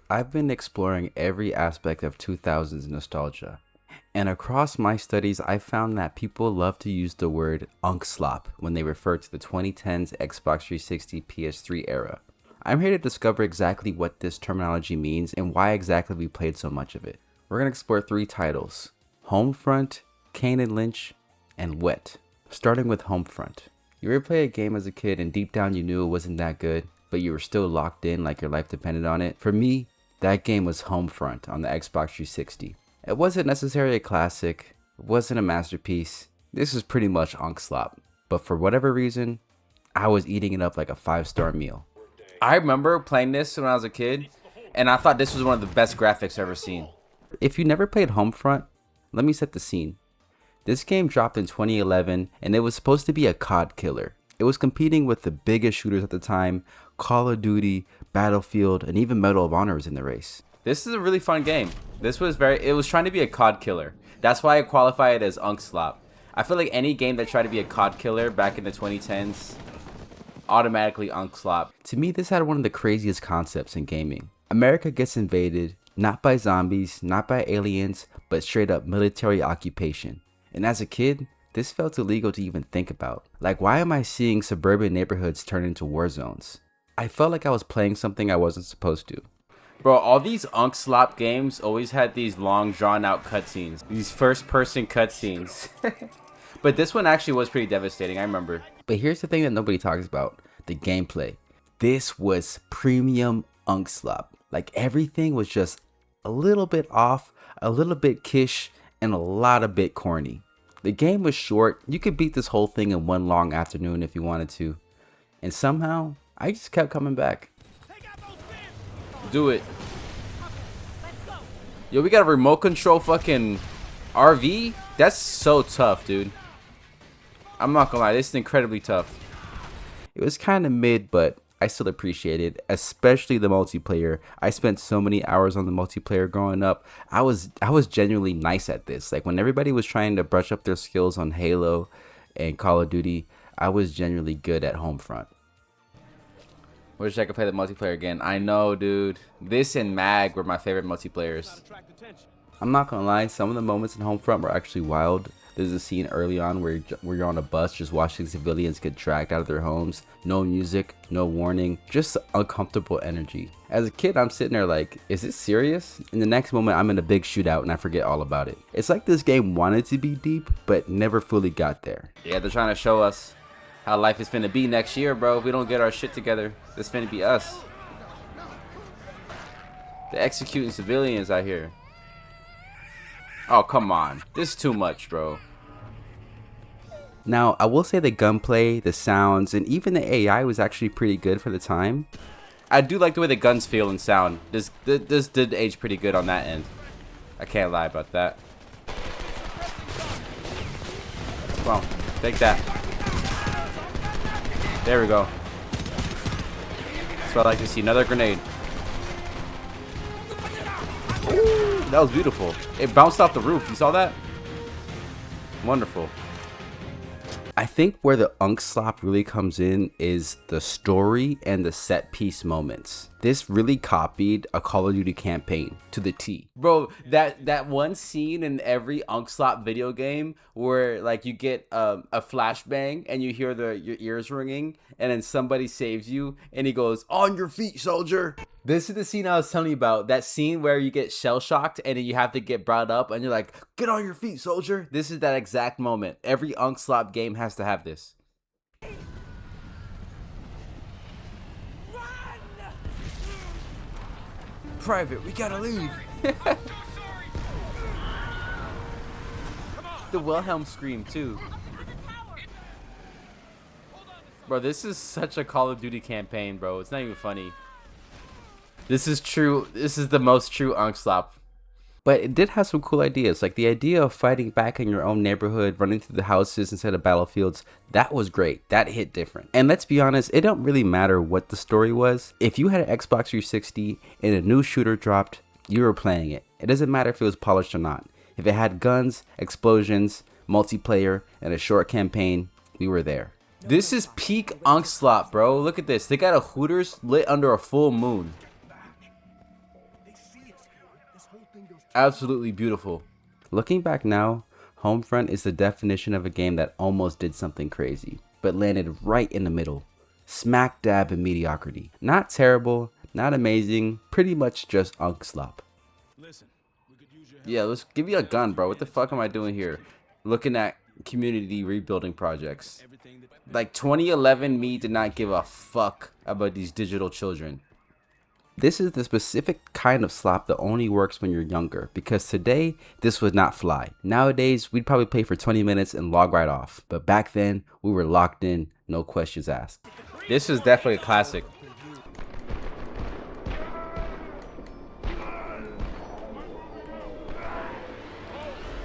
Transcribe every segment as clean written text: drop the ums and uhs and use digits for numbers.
I've been exploring every aspect of 2000s nostalgia, and across my studies, I found that people love to use the word Unc Slop when they refer to the 2010s Xbox 360 PS3 era. I'm here to discover exactly what this terminology means and why exactly we played so much of it. We're going to explore three titles: Homefront, Kane and Lynch, and Wet. Starting with Homefront. You ever play a game as a kid and deep down you knew it wasn't that good, but you were still locked in like your life depended on it? For me, that game was Homefront on the Xbox 360. It wasn't necessarily a classic, it wasn't a masterpiece. This is pretty much Unc Slop. But for whatever reason, I was eating it up like a 5-star meal. I remember playing this when I was a kid, and I thought this was one of the best graphics I've ever seen. If you never played Homefront, let me set the scene. This game dropped in 2011, and it was supposed to be a COD killer. It was competing with the biggest shooters at the time: Call of Duty, Battlefield, and even Medal of Honor was in the race. This is a really fun game. It was trying to be a COD killer. That's why I qualify it as Unc Slop. I feel like any game that tried to be a COD killer back in the 2010s, automatically Unc Slop. To me, this had one of the craziest concepts in gaming. America gets invaded, not by zombies, not by aliens, but straight up military occupation. And as a kid, this felt illegal to even think about. Like, why am I seeing suburban neighborhoods turn into war zones? I felt like I was playing something I wasn't supposed to. Bro, all these Unc Slop games always had these long drawn out cutscenes. These first person cutscenes. But this one actually was pretty devastating, I remember. But here's the thing that nobody talks about: the gameplay. This was premium Unc Slop. Like, everything was just a little bit off, a little bit kish, and a lot of bit corny. The game was short. You could beat this whole thing in one long afternoon if you wanted to. And somehow, I just kept coming back. Do it. Yo, we got a remote control fucking RV? That's so tough, dude. I'm not gonna lie, this is incredibly tough. It was kind of mid, but I still appreciate it, especially the multiplayer. I spent so many hours on the multiplayer growing up. I was genuinely nice at this. Like, when everybody was trying to brush up their skills on Halo and Call of Duty, I was genuinely good at Homefront. Wish I could play the multiplayer again. I know, dude. This and Mag were my favorite multiplayers. I'm not gonna lie, some of the moments in Homefront were actually wild. There's a scene early on where you're on a bus just watching civilians get dragged out of their homes. No music, no warning, just uncomfortable energy. As a kid, I'm sitting there like, is this serious? In the next moment, I'm in a big shootout and I forget all about it. It's like this game wanted to be deep, but never fully got there. Yeah, they're trying to show us how life is finna be next year, bro. If we don't get our shit together, it's finna be us. They're executing civilians out here. Oh, come on. This is too much, bro. Now, I will say the gunplay, the sounds, and even the AI was actually pretty good for the time. I do like the way the guns feel and sound. This did age pretty good on that end. I can't lie about that. Come on, take that. There we go. That's what I like to see. Another grenade. Ooh, that was beautiful. It bounced off the roof. You saw that? Wonderful. I think where the Unc Slop really comes in is the story and the set piece moments. This really copied a Call of Duty campaign to the T. Bro, that one scene in every Unc Slop video game where, like, you get a flashbang and you hear your ears ringing and then somebody saves you and he goes, "On your feet, soldier." This is the scene I was telling you about. That scene where you get shell shocked and then you have to get brought up and you're like, "Get on your feet, soldier." This is that exact moment. Every Unc Slop game has to have this. Private, we gotta leave. The Wilhelm scream too. Bro, this is such a Call of Duty campaign, bro. It's not even funny. This is true. This is the most true Unc Slop. But it did have some cool ideas, like the idea of fighting back in your own neighborhood, running through the houses instead of battlefields. That was great. That hit different. And let's be honest, it don't really matter what the story was. If you had an Xbox 360 and a new shooter dropped, you were playing it. It doesn't matter if it was polished or not. If it had guns, explosions, multiplayer, and a short campaign, we were there. This is peak Unc Slop, bro. Look at this. They got a Hooters lit under a full moon. Absolutely beautiful. Looking back now, Homefront is the definition of a game that almost did something crazy, but landed right in the middle. Smack dab in mediocrity. Not terrible, not amazing, pretty much just Unc Slop. Yeah, let's give you a gun, bro. What the fuck am I doing here? Looking at community rebuilding projects. Like 2011 me did not give a fuck about these digital children. This is the specific kind of slop that only works when you're younger, because today, this would not fly. Nowadays, we'd probably play for 20 minutes and log right off. But back then, we were locked in, no questions asked. This is definitely a classic.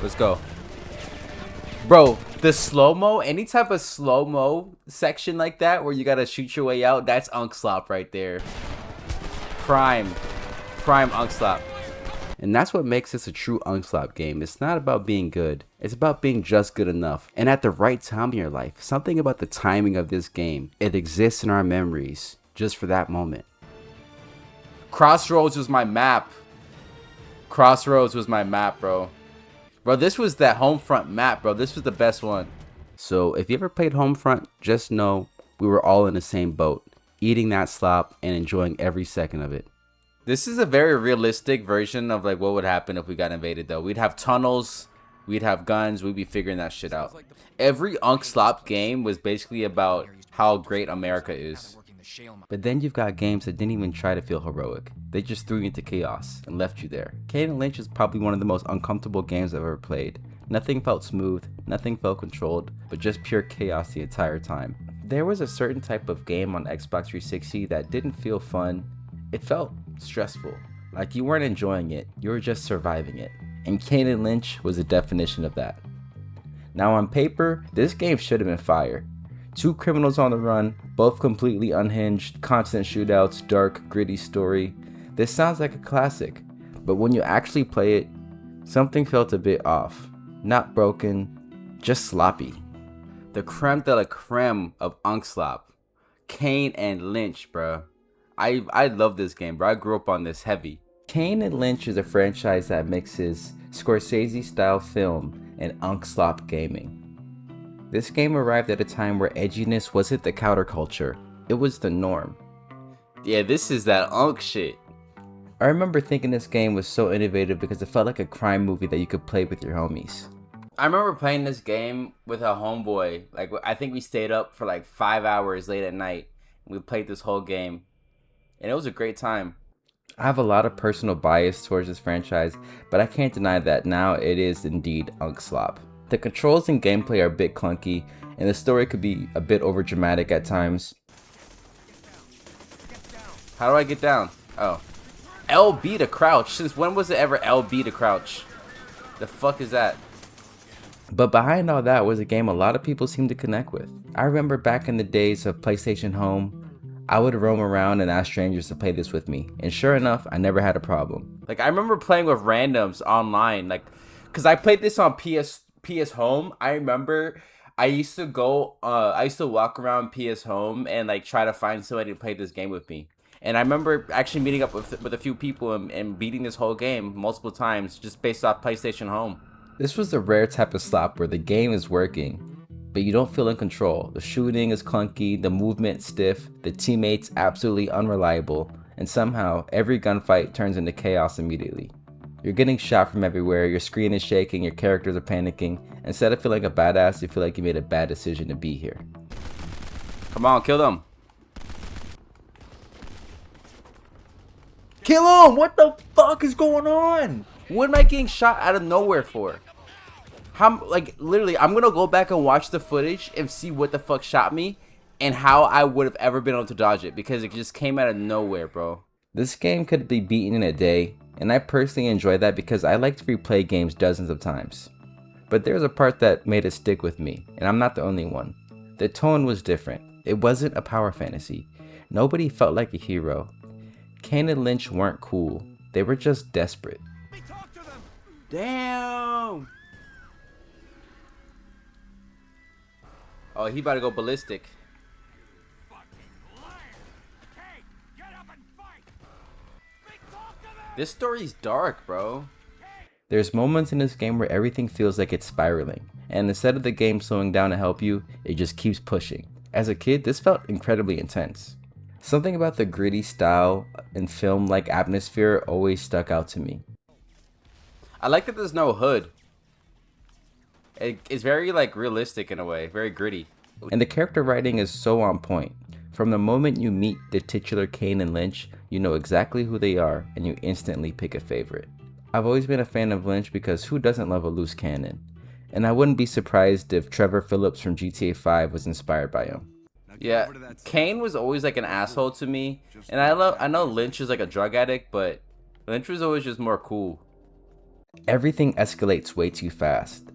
Let's go. Bro, the slow-mo, any type of slow-mo section like that where you gotta shoot your way out, that's Unc Slop right there. Prime Unc Slop. And that's what makes this a true Unc Slop game. It's not about being good. It's about being just good enough. And at the right time in your life. Something about the timing of this game. It exists in our memories just for that moment. Crossroads was my map. Crossroads was my map, bro. Bro, this was that Homefront map, bro. This was the best one. So if you ever played Homefront, just know we were all in the same boat. Eating that slop and enjoying every second of it. This is a very realistic version of like what would happen if we got invaded though. We'd have tunnels, we'd have guns, we'd be figuring that shit out. Every Unc Slop game was basically about how great America is. But then you've got games that didn't even try to feel heroic. They just threw you into chaos and left you there. Kane and Lynch is probably one of the most uncomfortable games I've ever played. Nothing felt smooth, nothing felt controlled, but just pure chaos the entire time. There was a certain type of game on Xbox 360 that didn't feel fun. It felt stressful. Like you weren't enjoying it, you were just surviving it. And Kane and Lynch was the definition of that. Now on paper, this game should have been fire. Two criminals on the run, both completely unhinged, constant shootouts, dark, gritty story. This sounds like a classic, but when you actually play it, something felt a bit off. Not broken, just sloppy. The creme de la creme of Unc Slop. Kane and Lynch, bro. I love this game, bro. I grew up on this heavy. Kane and Lynch is a franchise that mixes Scorsese-style film and Unc Slop gaming. This game arrived at a time where edginess wasn't the counterculture, it was the norm. Yeah, this is that Unc shit. I remember thinking this game was so innovative because it felt like a crime movie that you could play with your homies. I remember playing this game with a homeboy. Like, I think we stayed up for like 5 hours late at night. We played this whole game. And it was a great time. I have a lot of personal bias towards this franchise, but I can't deny that now it is indeed Unc Slop. The controls and gameplay are a bit clunky, and the story could be a bit overdramatic at times. How do I get down? Oh. LB to crouch? Since when was it ever LB to crouch? The fuck is that? But behind all that was a game a lot of people seem to connect with. I remember back in the days of PlayStation Home, I would roam around and ask strangers to play this with me. And sure enough, I never had a problem. Like, I remember playing with randoms online. Like, because I played this on PS Home. I remember I used to walk around PS Home and like try to find somebody to play this game with me. And I remember actually meeting up with a few people and beating this whole game multiple times just based off PlayStation Home. This was the rare type of slop where the game is working, but you don't feel in control. The shooting is clunky, the movement stiff, the teammates absolutely unreliable, and somehow every gunfight turns into chaos immediately. You're getting shot from everywhere, your screen is shaking, your characters are panicking. Instead of feeling a badass, you feel like you made a bad decision to be here. Come on, kill them. Kill him! What the fuck is going on? What am I getting shot out of nowhere for? How, like, literally, I'm gonna go back and watch the footage and see what the fuck shot me and how I would have ever been able to dodge it, because it just came out of nowhere, bro. This game could be beaten in a day, and I personally enjoy that because I like to replay games dozens of times. But there's a part that made it stick with me, and I'm not the only one. The tone was different. It wasn't a power fantasy. Nobody felt like a hero. Kane and Lynch weren't cool. They were just desperate. Damn! Oh, he about to go ballistic. This story's dark, bro. There's moments in this game where everything feels like it's spiraling, and instead of the game slowing down to help you, it just keeps pushing. As a kid, this felt incredibly intense. Something about the gritty style and film-like atmosphere always stuck out to me. I like that there's no hood. It's very like realistic in a way, very gritty. And the character writing is so on point. From the moment you meet the titular Kane and Lynch, you know exactly who they are and you instantly pick a favorite. I've always been a fan of Lynch because who doesn't love a loose cannon? And I wouldn't be surprised if Trevor Phillips from GTA 5 was inspired by him. Yeah, Kane was always like an asshole to me, and I know Lynch is like a drug addict, but Lynch was always just more cool. Everything escalates way too fast.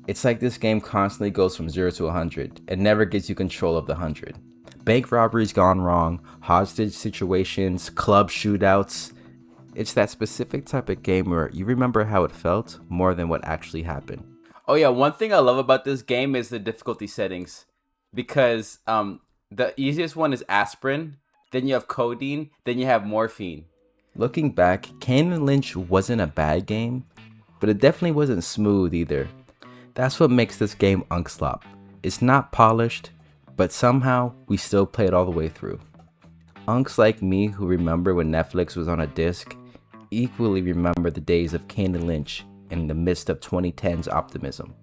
It's like this game constantly goes from 0 to 100 and never gives you control of the 100. Bank robberies gone wrong, hostage situations, club shootouts. It's that specific type of game where you remember how it felt more than what actually happened. Oh yeah, one thing I love about this game is the difficulty settings. Because the easiest one is aspirin, then you have codeine, then you have morphine. Looking back, Kane and Lynch wasn't a bad game, but it definitely wasn't smooth either. That's what makes this game Unc Slop. It's not polished, but somehow we still play it all the way through. Unks like me who remember when Netflix was on a disc equally remember the days of Kane and Lynch in the midst of 2010's optimism.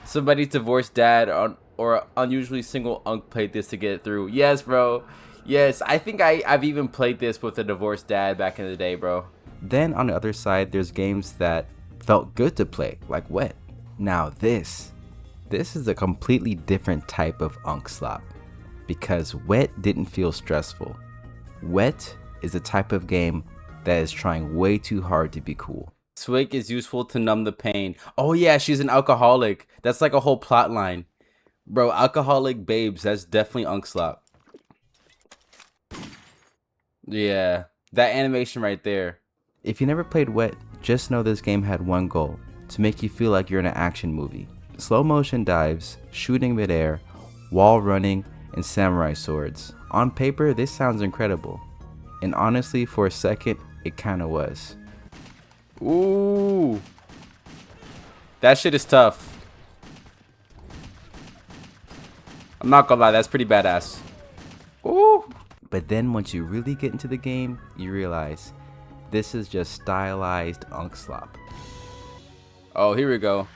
Somebody's divorced dad or unusually single Unc played this to get it through. Yes, bro. Yes, I think I've even played this with a divorced dad back in the day, bro. Then on the other side, there's games that felt good to play, like Wet. Now this is a completely different type of Unc Slop, because Wet didn't feel stressful. Wet is a type of game that is trying way too hard to be cool. Swig is useful to numb the pain. Oh yeah, she's an alcoholic. That's like a whole plot line. Bro, alcoholic babes, that's definitely Unc Slop. Yeah, that animation right there. If you never played Wet, just know this game had one goal, to make you feel like you're in an action movie. Slow motion dives, shooting midair, wall running, and samurai swords. On paper, this sounds incredible. And honestly, for a second, it kinda was. Ooh. That shit is tough. I'm not gonna lie, that's pretty badass. Ooh. But then once you really get into the game, you realize this is just stylized Unc Slop. Oh, here we go.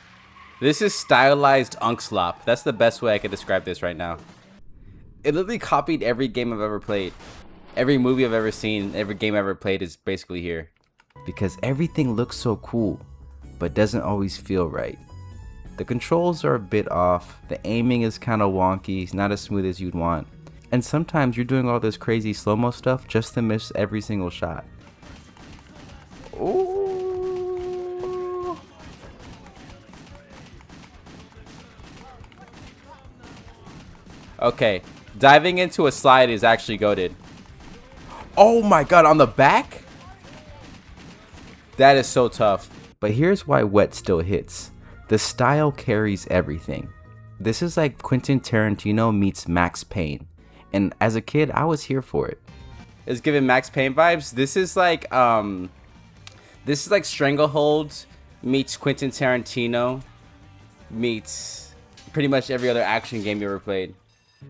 This is stylized Unc Slop. That's the best way I could describe this right now. It literally copied every game I've ever played. Every movie I've ever seen, every game I've ever played is basically here. Because everything looks so cool, but doesn't always feel right. The controls are a bit off, the aiming is kind of wonky, it's not as smooth as you'd want. And sometimes you're doing all this crazy slow-mo stuff just to miss every single shot. Ooh. Okay, diving into a slide is actually goated. Oh my god, on the back? That is so tough. But here's why Wet still hits. The style carries everything. This is like Quentin Tarantino meets Max Payne. And as a kid, I was here for it. It's giving Max Payne vibes. This is like Stranglehold meets Quentin Tarantino meets pretty much every other action game you ever played.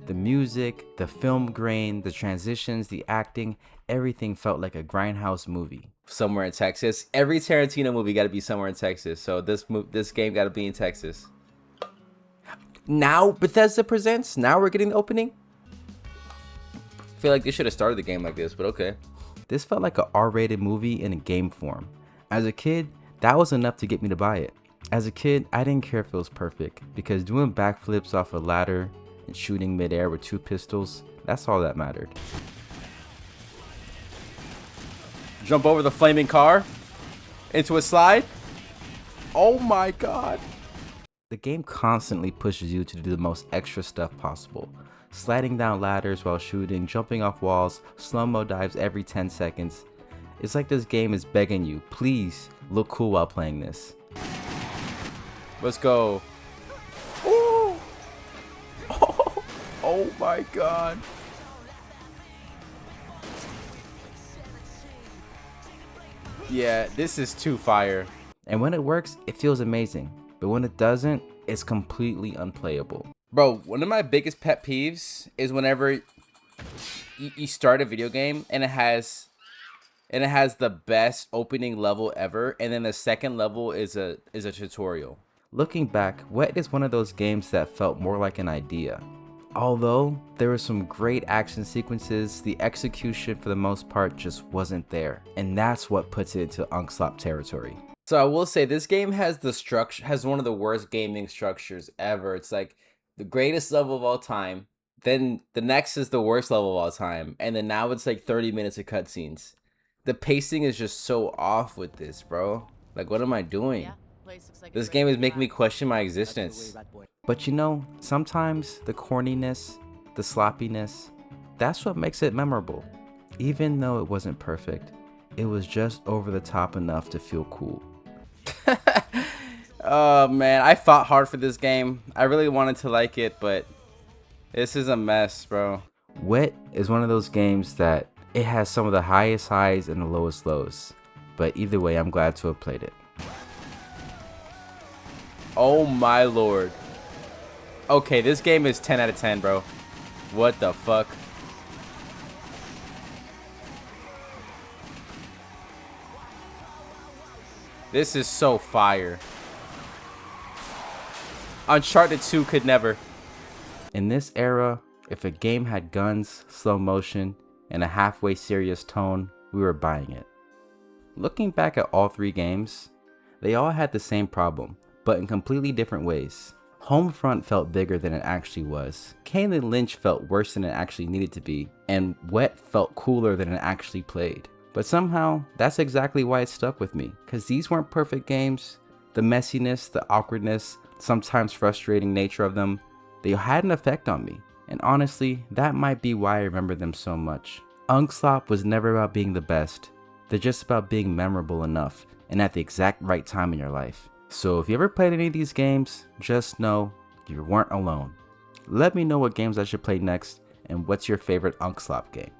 The music, the film grain, the transitions, the acting, everything felt like a grindhouse movie. Somewhere in Texas. Every Tarantino movie got to be somewhere in Texas. So this game got to be in Texas. Now Bethesda presents. Now we're getting the opening. I feel like they should have started the game like this, but okay. This felt like a R-rated movie in a game form. As a kid, that was enough to get me to buy it. As a kid, I didn't care if it was perfect, because doing backflips off a ladder and shooting midair with 2 pistols, that's all that mattered. Jump over the flaming car into a slide. Oh my god. The game constantly pushes you to do the most extra stuff possible. Sliding down ladders while shooting, jumping off walls, slow-mo dives every 10 seconds. It's like this game is begging you, please look cool while playing this. Let's go. Ooh. Oh my god. Yeah, this is too fire. And when it works, it feels amazing. But when it doesn't, it's completely unplayable. Bro, one of my biggest pet peeves is whenever you start a video game and it has the best opening level ever, and then the second level is a tutorial. Looking back, Wet is one of those games that felt more like an idea. Although there were some great action sequences, the execution for the most part just wasn't there, and that's what puts it into Unc Slop territory. So I will say this game has one of the worst gaming structures ever. It's like the greatest level of all time, then the next is the worst level of all time, and then now it's like 30 minutes of cutscenes. The pacing is just so off with this, bro. Like, what am I doing? Yeah, like this game is making me question my existence. But you know, sometimes the corniness, the sloppiness, that's what makes it memorable. Even though it wasn't perfect, it was just over the top enough to feel cool. Oh man, I fought hard for this game. I really wanted to like it, but this is a mess, bro. Wet is one of those games that it has some of the highest highs and the lowest lows. But either way, I'm glad to have played it. Oh my lord. Okay, this game is 10 out of 10, bro. What the fuck? This is so fire. Uncharted 2 could never. In this era, if a game had guns, slow motion, and a halfway serious tone, we were buying it. Looking back at all three games, they all had the same problem, but in completely different ways. Homefront felt bigger than it actually was. Kane and Lynch felt worse than it actually needed to be, and Wet felt cooler than it actually played. But somehow, that's exactly why it stuck with me, because these weren't perfect games. The messiness, the awkwardness, sometimes frustrating nature of them, they had an effect on me. And honestly, that might be why I remember them so much. Unc Slop was never about being the best. They're just about being memorable enough and at the exact right time in your life. So if you ever played any of these games, just know you weren't alone. Let me know what games I should play next and what's your favorite Unc Slop game.